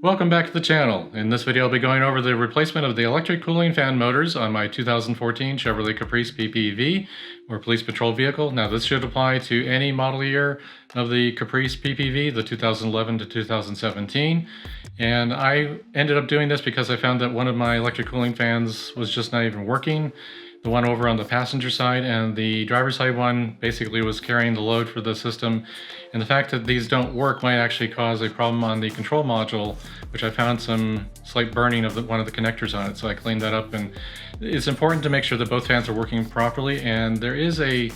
Welcome back to the channel. In this video I'll be going over the replacement of the electric cooling fan motors on my 2014 Chevrolet Caprice PPV or police patrol vehicle. Now this should apply to any model year of the Caprice PPV, the 2011 to 2017. And I ended up doing this because I found that one of my electric cooling fans was just not even working. The one over on the passenger side, and the driver's side one basically was carrying the load for the system. And the fact that these don't work might actually cause a problem on the control module, which I found some slight burning of one of the connectors on it. So I cleaned that up, and it's important to make sure that both fans are working properly. And there is a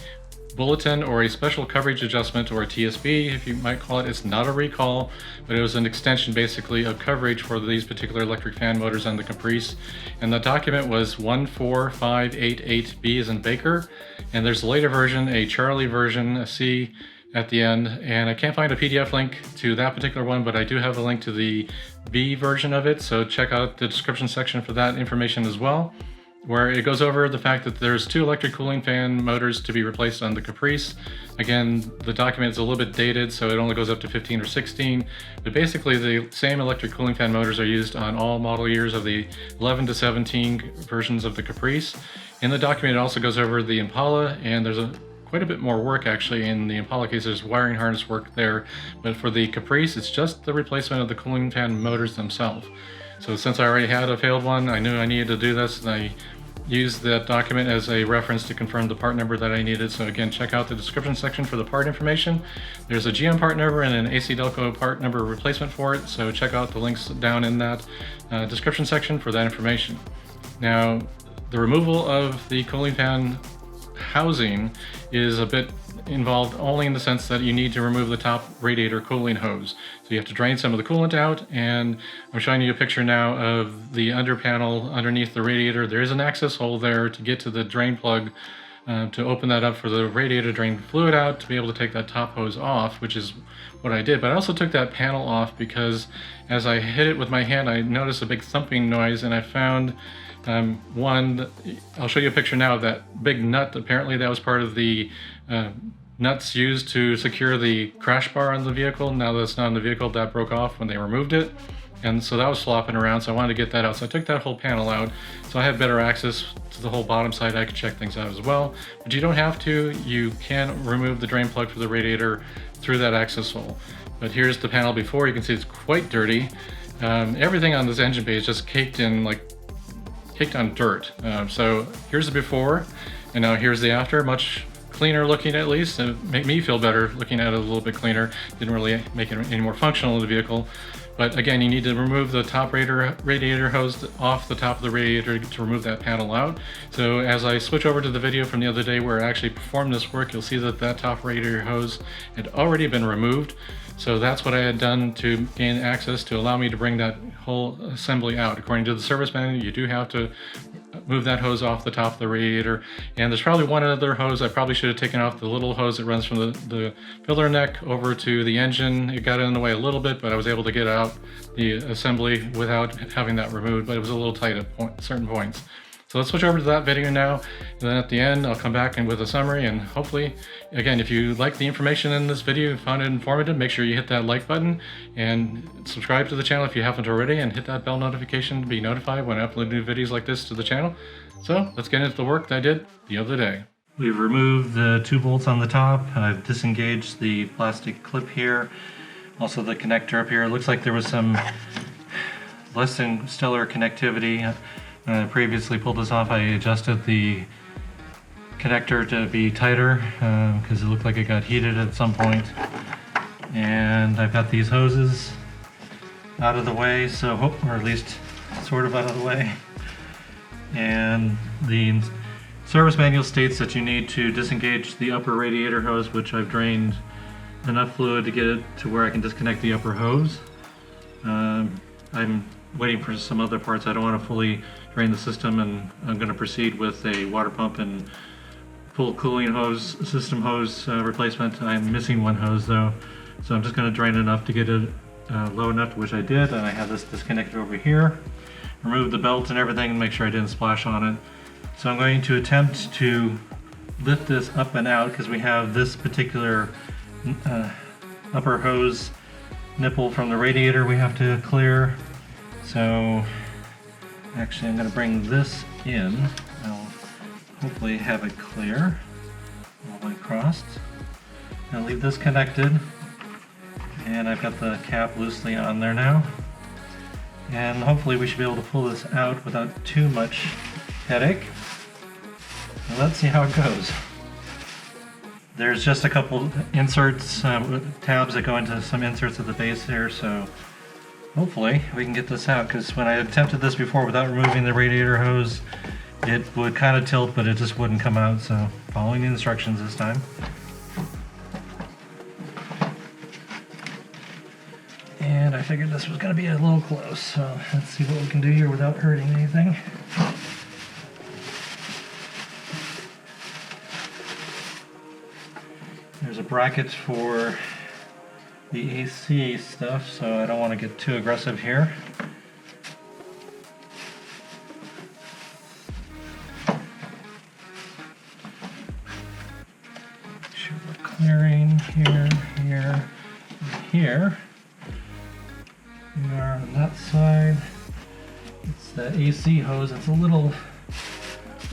bulletin or a special coverage adjustment, or a TSB if you might call it. It's not a recall, but it was an extension basically of coverage for these particular electric fan motors on the Caprice. And the document was 14588B as in Baker, and there's a later version, a Charlie version, a C at the end, and I can't find a PDF link to that particular one, but I do have a link to the B version of it, so check out the description section for that information as well, where it goes over the fact that there's 2 electric cooling fan motors to be replaced on the Caprice. Again, the document is a little bit dated, so it only goes up to 15 or 16, but basically the same electric cooling fan motors are used on all model years of the 11 to 17 versions of the Caprice. In the document it also goes over the Impala, and there's quite a bit more work actually in the Impala case. There's wiring harness work there, but for the Caprice it's just the replacement of the cooling fan motors themselves. So since I already had a failed one, I knew I needed to do this, and I used that document as a reference to confirm the part number that I needed. So again, check out the description section for the part information. There's a GM part number and an AC Delco part number replacement for it, so check out the links down in that description section for that information. Now, the removal of the cooling fan housing is a bit involved only in the sense that you need to remove the top radiator cooling hose. So you have to drain some of the coolant out, and I'm showing you a picture now of the under panel underneath the radiator. There is an access hole there to get to the drain plug to open that up for the radiator to drain fluid out to be able to take that top hose off, which is what I did. But I also took that panel off because as I hit it with my hand I noticed a big thumping noise, and I found one, I'll show you a picture now of that big nut. Apparently that was part of the nuts used to secure the crash bar on the vehicle. Now that it's not in the vehicle, that broke off when they removed it, and so that was flopping around, so I wanted to get that out. So I took that whole panel out, so I had better access to the whole bottom side. I could check things out as well, but you don't have to. You can remove the drain plug for the radiator through that access hole. But here's the panel before. You can see it's quite dirty. Everything on this engine bay is just caked on dirt. So here's the before, and now here's the after. Much cleaner looking, at least. It made me feel better looking at it a little bit cleaner. Didn't really make it any more functional in the vehicle. But again, you need to remove the top radiator hose off the top of the radiator to remove that panel out. So as I switch over to the video from the other day where I actually performed this work, you'll see that that top radiator hose had already been removed. So that's what I had done to gain access to allow me to bring that whole assembly out. According to the service manual, you do have to move that hose off the top of the radiator. And there's probably one other hose. I probably should have taken off the little hose that runs from the filler neck over to the engine. It got in the way a little bit, but I was able to get out the assembly without having that removed, but it was a little tight at certain points. So let's switch over to that video now, and then at the end I'll come back and with a summary. And hopefully, again, if you like the information in this video and found it informative, make sure you hit that like button and subscribe to the channel if you haven't already, and hit that bell notification to be notified when I upload new videos like this to the channel. So let's get into the work that I did the other day. We've removed the 2 bolts on the top. I've disengaged the plastic clip here, also the connector up here. It looks like there was some less than stellar connectivity. Previously pulled this off. I adjusted the connector to be tighter because it looked like it got heated at some point. And I've got these hoses out of the way, so, or at least sort of out of the way. And the service manual states that you need to disengage the upper radiator hose, which I've drained enough fluid to get it to where I can disconnect the upper hose. I'm waiting for some other parts. I don't want to fully drain the system, and I'm going to proceed with a water pump and full cooling hose, system hose replacement. I'm missing one hose though, so I'm just going to drain enough to get it low enough, which I did, and I have this disconnected over here. Remove the belt and everything and make sure I didn't splash on it. So I'm going to attempt to lift this up and out because we have this particular upper hose nipple from the radiator we have to clear. So actually I'm going to bring this in. I'll hopefully have it clear all the way across. I'll leave this connected, and I've got the cap loosely on there now. And hopefully we should be able to pull this out without too much headache. Now let's see how it goes. There's just a couple inserts, tabs that go into some inserts at the base here, so hopefully we can get this out, because when I attempted this before without removing the radiator hose, it would kind of tilt, but it just wouldn't come out, so following the instructions this time. And I figured this was going to be a little close, so let's see what we can do here without hurting anything. There's a bracket for the AC stuff, so I don't want to get too aggressive here. Sure, we're clearing here, here, and here. We are on that side. It's the AC hose. It's a little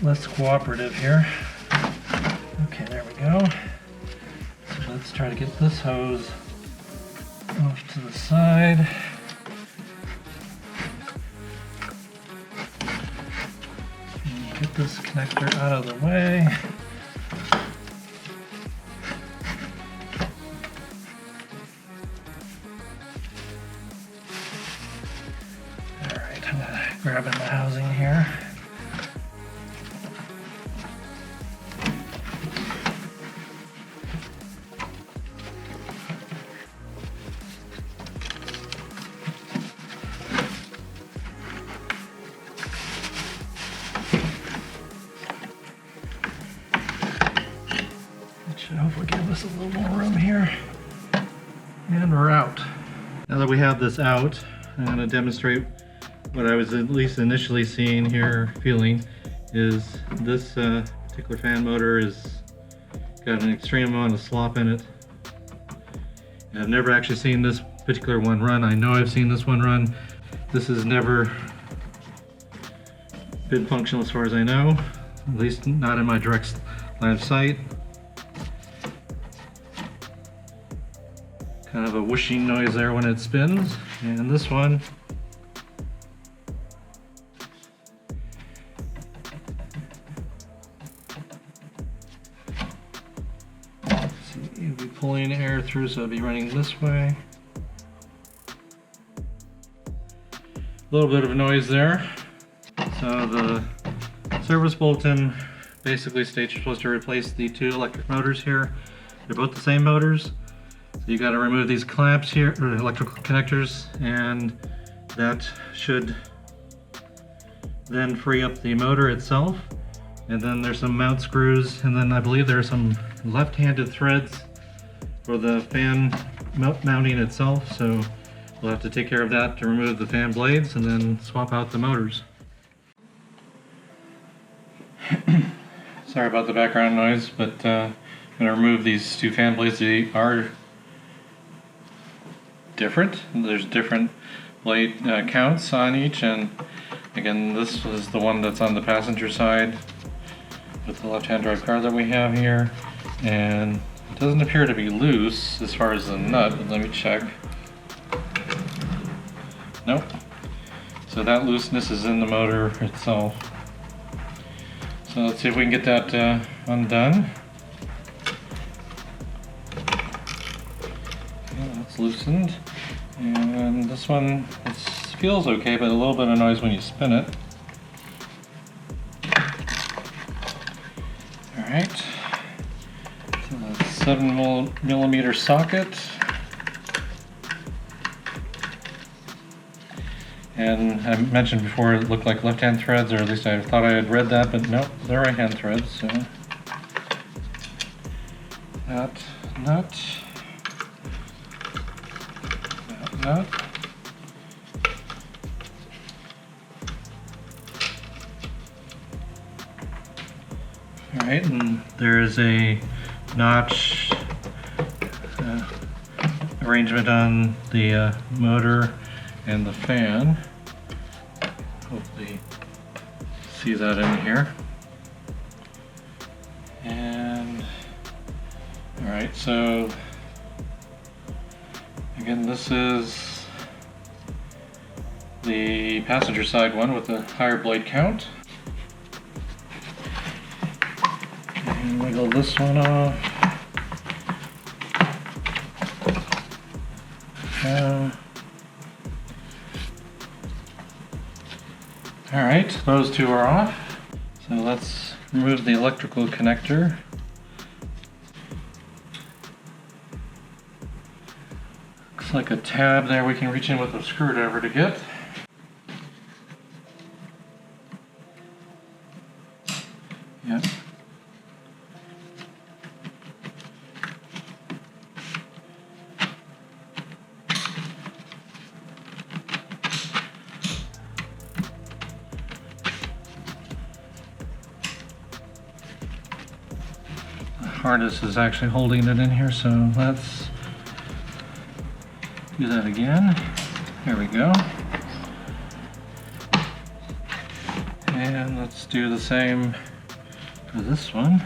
less cooperative here. Okay, there we go. So let's try to get this hose off to the side. And get this connector out of the way. Alright, I'm grabbing the housing here. Should hopefully give us a little more room here. And we're out. Now that we have this out, I'm going to demonstrate what I was at least initially seeing here, feeling, is this particular fan motor has got an extreme amount of slop in it. And I've never actually seen this particular one run. I know I've seen this one run. This has never been functional as far as I know, at least not in my direct line of sight. Kind of a whooshing noise there when it spins. And this one, see, it'll be pulling air through, so it'll be running this way. A little bit of noise there. So the service bulletin basically states you're supposed to replace the two electric motors here. They're both the same motors. So you got to remove these clamps here, or electrical connectors, and that should then free up the motor itself. And then there's some mount screws, and then I believe there are some left-handed threads for the fan mounting itself. So we'll have to take care of that to remove the fan blades and then swap out the motors. Sorry about the background noise, but I'm going to remove these two fan blades. They are different. There's different blade counts on each, and again, this is the one that's on the passenger side with the left-hand drive car that we have here, and it doesn't appear to be loose as far as the nut, but let me check. Nope. So that looseness is in the motor itself. So let's see if we can get that undone. Okay, that's loosened. And this one, it feels okay, but a little bit of noise when you spin it. Alright. So that's 7mm socket. And I mentioned before it looked like left-hand threads, or at least I thought I had read that, but nope, they're right-hand threads. So that nut, that nut. All right, and there is a notch arrangement on the motor and the fan. Hopefully see that in here. And alright, so again, this is the passenger side one with the higher blade count. And wiggle this one off. Alright, those two are off. So let's remove the electrical connector. Looks like a tab there we can reach in with a screwdriver to get. Yep. Harness is actually holding it in here, so let's do that again. There we go. And let's do the same for this one.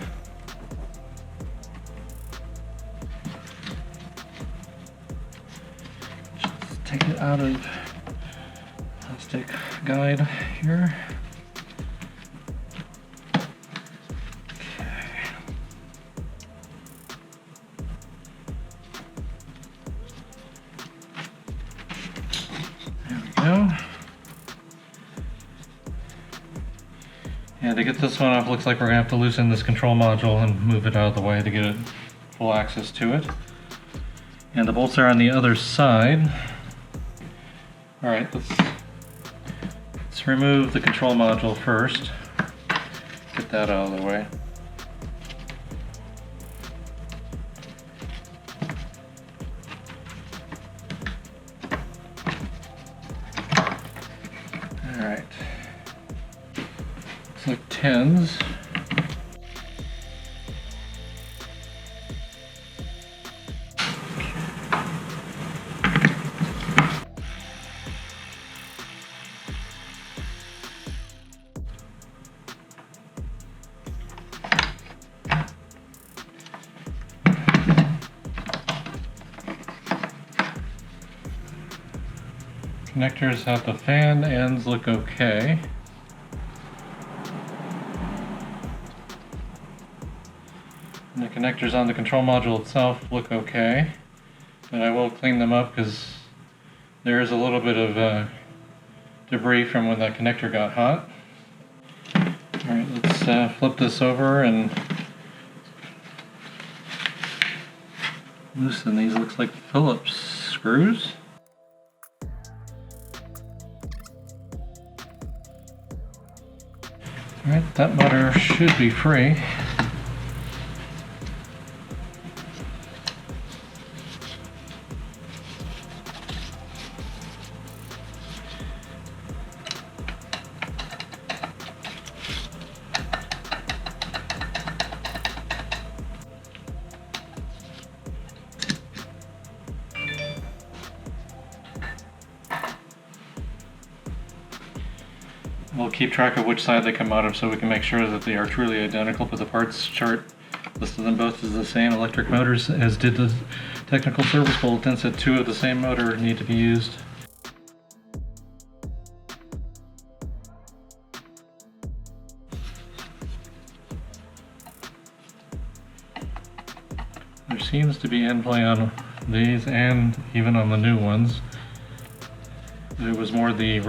Just take it out of plastic guide here. And to get this one off, looks like we're going to have to loosen this control module and move it out of the way to get it full access to it. And the bolts are on the other side. Alright, let's remove the control module first. Get that out of the way. Alright. Looks like 10s. Connectors at the fan ends look okay. And the connectors on the control module itself look okay. But I will clean them up because there is a little bit of debris from when that connector got hot. Alright, let's flip this over and loosen these. Looks like Phillips screws. Alright, that motor should be free. We'll keep track of which side they come out of so we can make sure that they are truly identical, but the parts chart listed them both as the same electric motors, as did the technical service bulletin said 2 of the same motor need to be used. There seems to be end play on these and even on the new ones. It was more the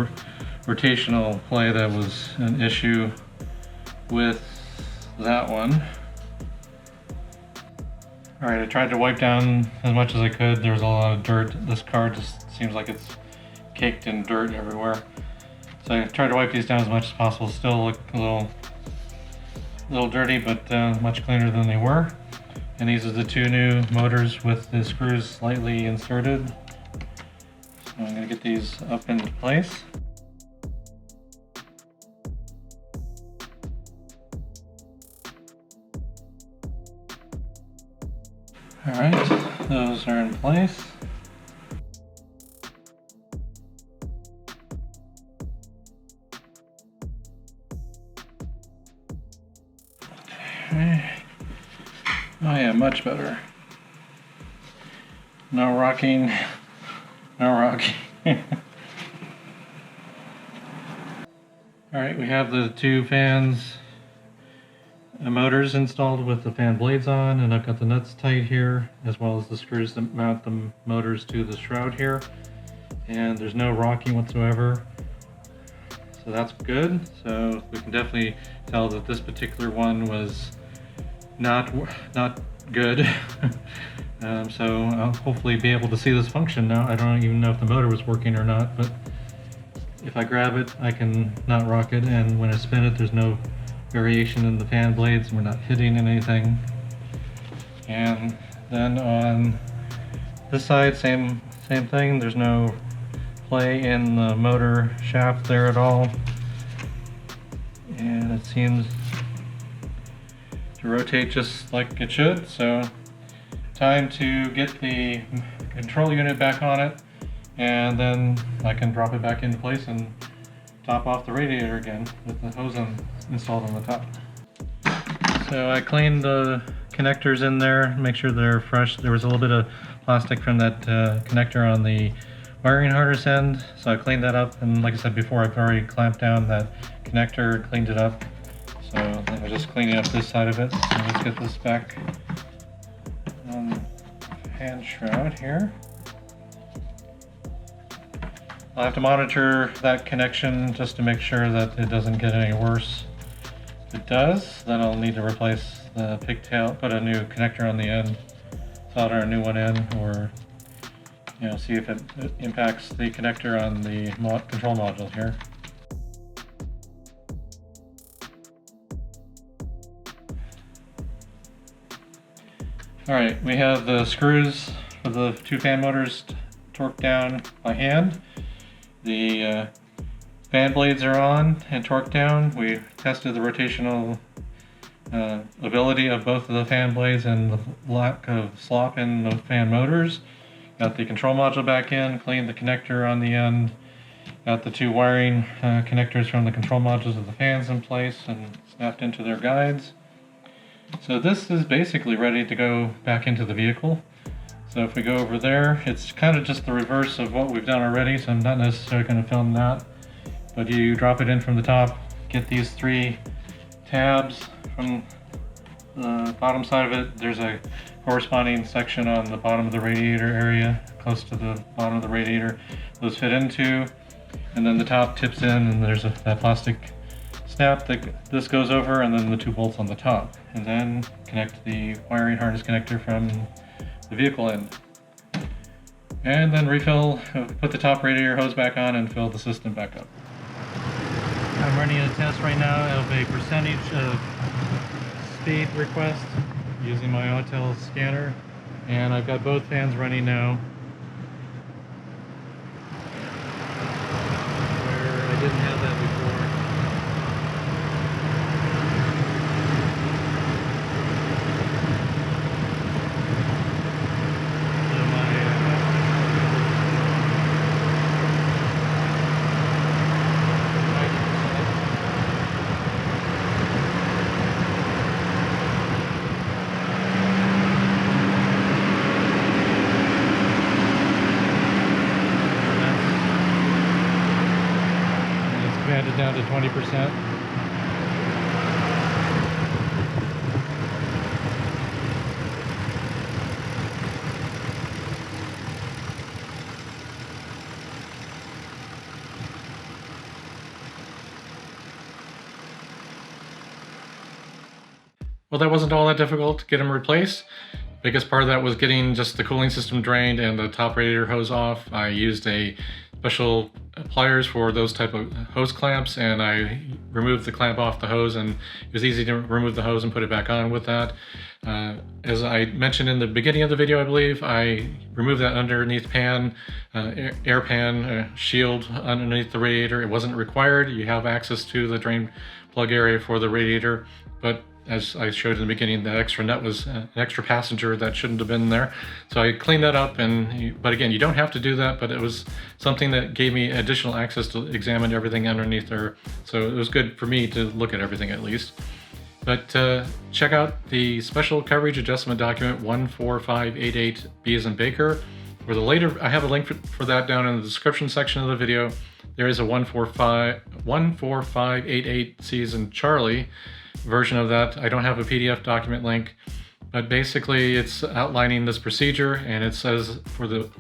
rotational play that was an issue with that one. Alright, I tried to wipe down as much as I could. There's a lot of dirt. This car just seems like it's caked in dirt everywhere. So I tried to wipe these down as much as possible. Still look a little dirty, but much cleaner than they were. And these are the 2 new motors with the screws slightly inserted. So I'm going to get these up into place. Alright, those are in place. Okay. Oh yeah, much better. No rocking. No rocking. Alright, we have the two fans motors installed with the fan blades on, and I've got the nuts tight here, as well as the screws that mount the motors to the shroud here. And there's no rocking whatsoever. So that's good. So we can definitely tell that this particular one was not good. So I'll hopefully be able to see this function now. I don't even know if the motor was working or not, but if I grab it, I can not rock it, and when I spin it, there's no variation in the fan blades, and we're not hitting anything. And then on this side, same thing. There's no play in the motor shaft there at all, and it seems to rotate just like it should. So time to get the control unit back on it, and then I can drop it back into place and top off the radiator again with the hose installed on the top. So I cleaned the connectors in there, make sure they're fresh. There was a little bit of plastic from that connector on the wiring harness end, so I cleaned that up, and like I said before, I've already clamped down that connector, cleaned it up. So then I'm just cleaning up this side of it. So let's get this back on the hand shroud here. I'll have to monitor that connection just to make sure that it doesn't get any worse. If it does, then I'll need to replace the pigtail, put a new connector on the end, solder a new one in, or see if it impacts the connector on the control module here. Alright, we have the screws for the two fan motors torqued down by hand. The fan blades are on and torqued down. We tested the rotational ability of both of the fan blades and the lack of slop in the fan motors. Got the control module back in, cleaned the connector on the end, got the two wiring connectors from the control modules of the fans in place and snapped into their guides. So this is basically ready to go back into the vehicle. So if we go over there, it's kind of just the reverse of what we've done already, so I'm not necessarily going to film that. But you drop it in from the top, get these three tabs from the bottom side of it. There's a corresponding section on the bottom of the radiator area, close to the bottom of the radiator. Those fit into, and then the top tips in, and there's that plastic snap that this goes over, and then the two bolts on the top. And then connect the wiring harness connector from the vehicle end. And then put the top radiator hose back on and fill the system back up. I'm running a test right now of a percentage of speed request using my Autel scanner, and I've got both fans running now, where I didn't have that before. It down to 20%. Well, that wasn't all that difficult to get them replaced. Biggest part of that was getting just the cooling system drained and the top radiator hose off. I used a special pliers for those type of hose clamps, and I removed the clamp off the hose, and it was easy to remove the hose and put it back on with that. As I mentioned in the beginning of the video, I believe, I removed that underneath pan, air pan shield underneath the radiator. It wasn't required. You have access to the drain plug area for the radiator, but as I showed in the beginning, that extra nut was an extra passenger that shouldn't have been there. So I cleaned that up, but again, you don't have to do that, but it was something that gave me additional access to examine everything underneath there. So it was good for me to look at everything at least. But check out the special coverage adjustment document 14588B as in Baker, or the later, I have a link for that down in the description section of the video. There is a 14588C as in Charlie version of that. I don't have a PDF document link, but basically it's outlining this procedure, and it says for the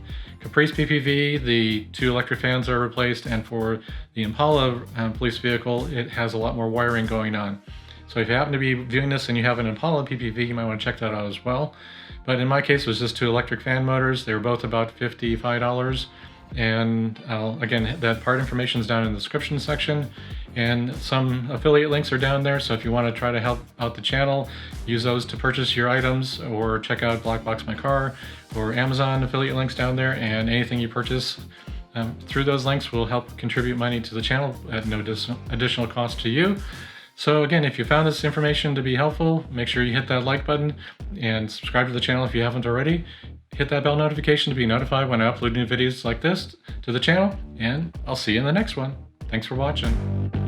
Caprice PPV, the 2 electric fans are replaced, and for the Impala police vehicle, it has a lot more wiring going on. So if you happen to be viewing this and you have an Impala PPV, you might want to check that out as well. But in my case, it was just 2 electric fan motors. They were both about $55. And again, that part information is down in the description section. And some affiliate links are down there. So if you want to try to help out the channel, use those to purchase your items, or check out Black Box My Car or Amazon affiliate links down there. And anything you purchase through those links will help contribute money to the channel at no additional cost to you. So again, if you found this information to be helpful, make sure you hit that like button and subscribe to the channel if you haven't already. Hit that bell notification to be notified when I upload new videos like this to the channel, and I'll see you in the next one. Thanks for watching.